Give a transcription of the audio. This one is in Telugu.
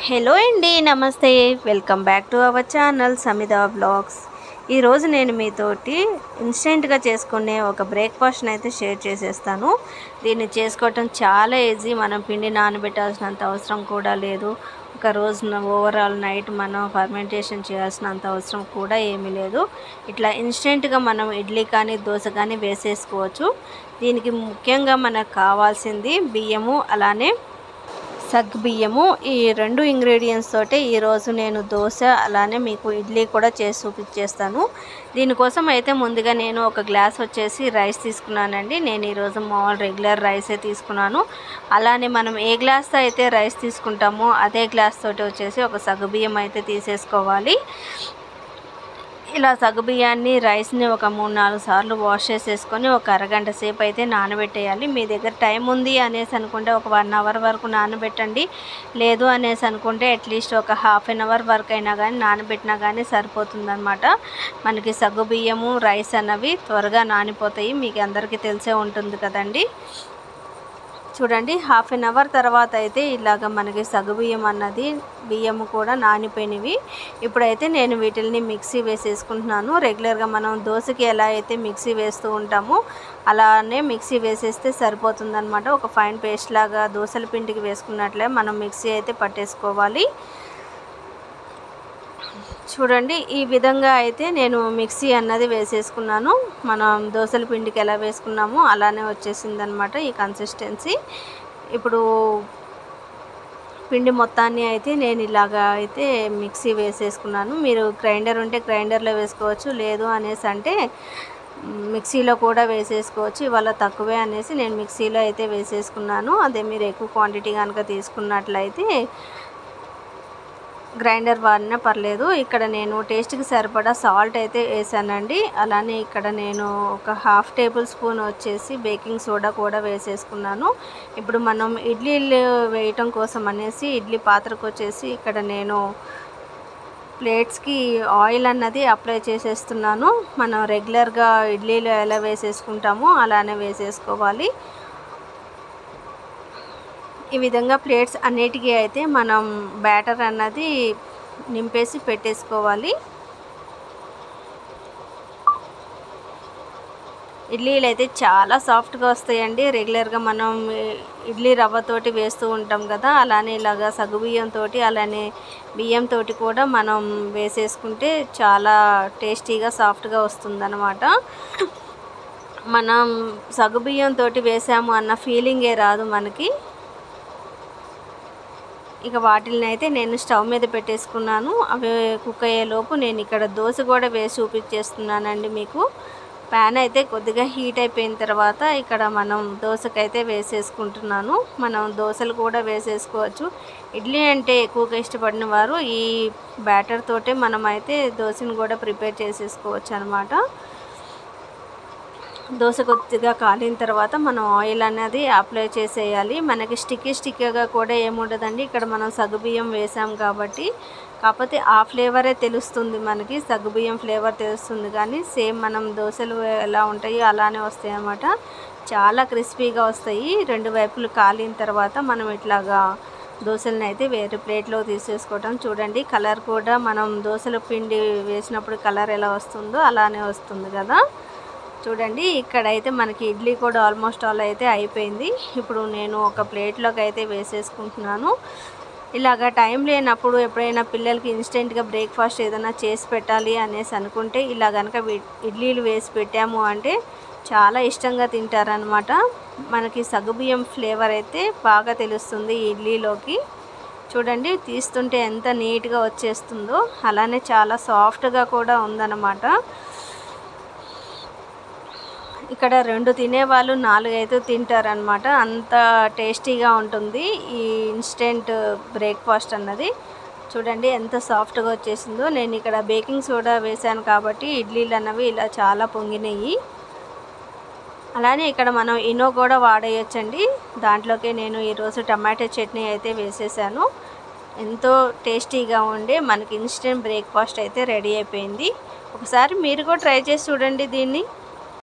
హలో అండి, నమస్తే. Welcome back to our channel Samitha vlogs. ఈరోజు నేను మీతోటి ఇన్స్టెంట్గా చేసుకునే ఒక బ్రేక్ఫాస్ట్ని అయితే షేర్ చేసేస్తాను. దీన్ని చేసుకోవటం చాలా ఈజీ. మనం పిండి నానబెట్టాల్సినంత అవసరం కూడా లేదు. ఒక రోజున ఓవరాల్ నైట్ మనం ఫర్మెంటేషన్ చేయాల్సినంత అవసరం కూడా ఏమీ లేదు. ఇట్లా ఇన్స్టెంట్గా మనం ఇడ్లీ కానీ దోశ కానీ వేసేసుకోవచ్చు. దీనికి ముఖ్యంగా మనకు కావాల్సింది బియ్యము, అలానే సగ్గుబియ్యము. ఈ రెండు ఇంగ్రీడియంట్స్ తోటే ఈరోజు నేను దోశ అలానే మీకు ఇడ్లీ కూడా చేసి చూపించేస్తాను. దీనికోసం అయితే ముందుగా నేను ఒక గ్లాస్ వచ్చేసి రైస్ తీసుకున్నానండి. నేను ఈరోజు మామూలు రెగ్యులర్ రైసే తీసుకున్నాను. అలానే మనం ఏ గ్లాస్తో అయితే రైస్ తీసుకుంటామో అదే గ్లాస్ తోటి వచ్చేసి ఒక సగ్గుబియ్యం అయితే తీసేసుకోవాలి. ఇలా సగ్గుబియ్యాన్ని రైస్ని ఒక 3-4 సార్లు వాష్ చేసేసుకొని ఒక అరగంట సేపు అయితే నానబెట్టేయాలి. మీ దగ్గర టైం ఉంది అనేసి అనుకుంటే ఒక 1 అవర్ వరకు నానబెట్టండి. లేదు అనేసి అనుకుంటే అట్లీస్ట్ ఒక హాఫ్ అన్ అవర్ వరకు అయినా కానీ నానబెట్టినా కానీ సరిపోతుందన్నమాట. మనకి సగ్గుబియ్యము రైస్ అన్నవి త్వరగా నానిపోతాయి. మీకు అందరికీ తెలిసే ఉంటుంది కదండి. చూడండి, హాఫ్ అన్ అవర్ తర్వాత అయితే ఇలాగ మనకి సగ్గుబియ్యం అన్నది బియ్యము కూడా నానిపోయినవి. ఇప్పుడైతే నేను వీటిని మిక్సీ వేసేసుకుంటున్నాను. రెగ్యులర్గా మనం దోశకి ఎలా అయితే మిక్సీ వేస్తూ ఉంటామో అలానే మిక్సీ వేసేస్తే సరిపోతుందన్నమాట. ఒక ఫైన్ పేస్ట్ లాగా దోశల పిండికి వేసుకున్నట్లే మనం మిక్సీ అయితే పట్టేసుకోవాలి. చూడండి, ఈ విధంగా అయితే నేను మిక్సీ అన్నది వేసేసుకున్నాను. మనం దోశల పిండికి ఎలా వేసుకున్నామో అలానే వచ్చేసిందనమాట ఈ కన్సిస్టెన్సీ. ఇప్పుడు పిండి మొత్తాన్ని అయితే నేను ఇలాగా అయితే మిక్సీ వేసేసుకున్నాను. మీరు గ్రైండర్ ఉంటే గ్రైండర్లో వేసుకోవచ్చు, లేదు అనేసి అంటే మిక్సీలో కూడా వేసేసుకోవచ్చు. ఇవాళ తక్కువే అనేసి నేను మిక్సీలో అయితే వేసేసుకున్నాను. అదే మీరు ఎక్కువ క్వాంటిటీ కనుక తీసుకున్నట్లయితే గ్రైండర్ వాడినా పర్లేదు. ఇక్కడ నేను టేస్ట్కి సరిపడా సాల్ట్ అయితే వేసానండి. అలానే ఇక్కడ నేను ఒక హాఫ్ టేబుల్ స్పూన్ వచ్చేసి బేకింగ్ సోడా కూడా వేసేసుకున్నాను. ఇప్పుడు మనం ఇడ్లీలు వేయటం కోసం అనేసి ఇడ్లీ పాత్రకు వచ్చేసి ఇక్కడ నేను ప్లేట్స్కి ఆయిల్ అన్నది అప్లై చేసేస్తున్నాను. మనం రెగ్యులర్గా ఇడ్లీలో ఎలా వేసేసుకుంటామో అలానే వేసేసుకోవాలి. ఈ విధంగా ప్లేట్స్ అన్నిటికీ అయితే మనం బ్యాటర్ అన్నది నింపేసి పెట్టేసుకోవాలి. ఇడ్లీలు అయితే చాలా సాఫ్ట్గా వస్తాయండి. రెగ్యులర్గా మనం ఇడ్లీ రవ్వతోటి వేస్తూ ఉంటాం కదా, అలానే ఇలాగా సగ్గుబియ్యంతో అలానే బియ్యంతో కూడా మనం వేసేసుకుంటే చాలా టేస్టీగా సాఫ్ట్గా వస్తుందన్నమాట. మనం సగ్గుబియ్యంతో వేసాము అన్న ఫీలింగే రాదు మనకి. ఇక వాటిని అయితే నేను స్టవ్ మీద పెట్టేసుకున్నాను. అవి కుక్ అయ్యేలోపు నేను ఇక్కడ దోశ కూడా వేసి చూపించేస్తున్నానండి మీకు. ప్యాన్ అయితే కొద్దిగా హీట్ అయిపోయిన తర్వాత ఇక్కడ మనం దోశకైతే వేసేసుకుంటున్నాను. మనం దోశలు కూడా వేసేసుకోవచ్చు. ఇడ్లీ అంటే ఎక్కువగా ఇష్టపడిన వారు ఈ బ్యాటర్ తోటే మనం అయితే దోశను కూడా ప్రిపేర్ చేసేసుకోవచ్చు అనమాట. దోశ కొద్దిగా కాలిన తర్వాత మనం ఆయిల్ అనేది అప్లై చేసేయాలి. మనకి స్టిక్కీగా కూడా ఏముండదండి. ఇక్కడ మనం సగ్గుబియ్యం వేసాం కాబట్టి, కాకపోతే ఆ ఫ్లేవరే తెలుస్తుంది మనకి, సగ్గుబియ్యం ఫ్లేవర్ తెలుస్తుంది. కానీ సేమ్ మనం దోశలు ఎలా ఉంటాయో అలానే వస్తాయి అన్నమాట. చాలా క్రిస్పీగా వస్తాయి. 2 వైపులు కాలిన తర్వాత మనం ఇట్లాగా దోశలను అయితే వేరే ప్లేట్లో తీసేసుకోవటం. చూడండి, కలర్ కూడా మనం దోశల పిండి వేసినప్పుడు కలర్ ఎలా వస్తుందో అలానే వస్తుంది కదా. చూడండి, ఇక్కడైతే మనకి ఇడ్లీ కూడా ఆల్మోస్ట్ ఆల్ అయితే అయిపోయింది. ఇప్పుడు నేను ఒక ప్లేట్లోకి అయితే వేసేసుకుంటున్నాను. ఇలాగ టైం లేనప్పుడు ఎప్పుడైనా పిల్లలకి ఇన్స్టెంట్గా బ్రేక్ఫాస్ట్ ఏదైనా చేసి పెట్టాలి అనేసి అనుకుంటే ఇలా కనుక ఇడ్లీలు వేసి పెట్టాము అంటే చాలా ఇష్టంగా తింటారనమాట. మనకి సగ్గుబియ్యం ఫ్లేవర్ అయితే బాగా తెలుస్తుంది ఈ ఇడ్లీలోకి. చూడండి, తీస్తుంటే ఎంత నీట్గా వచ్చేస్తుందో, అలానే చాలా సాఫ్ట్గా కూడా ఉందన్నమాట. ఇక్కడ 2 తినేవాళ్ళు 4 అయితే తింటారనమాట. అంత టేస్టీగా ఉంటుంది ఈ ఇన్స్టెంట్ బ్రేక్ఫాస్ట్ అన్నది. చూడండి ఎంత సాఫ్ట్గా వచ్చేసిందో. నేను ఇక్కడ బేకింగ్ సోడా వేసాను కాబట్టి ఇడ్లీలు అన్నవి ఇలా చాలా పొంగినాయి. అలానే ఇక్కడ మనం ఇనో కూడా వాడేయచ్చండి. దాంట్లోకే నేను ఈరోజు టమాటో చట్నీ అయితే వేసేసాను. ఎంతో టేస్టీగా ఉండే మనకి ఇన్స్టెంట్ బ్రేక్ఫాస్ట్ అయితే రెడీ అయిపోయింది. ఒకసారి మీరు కూడా ట్రై చేసి చూడండి దీన్ని.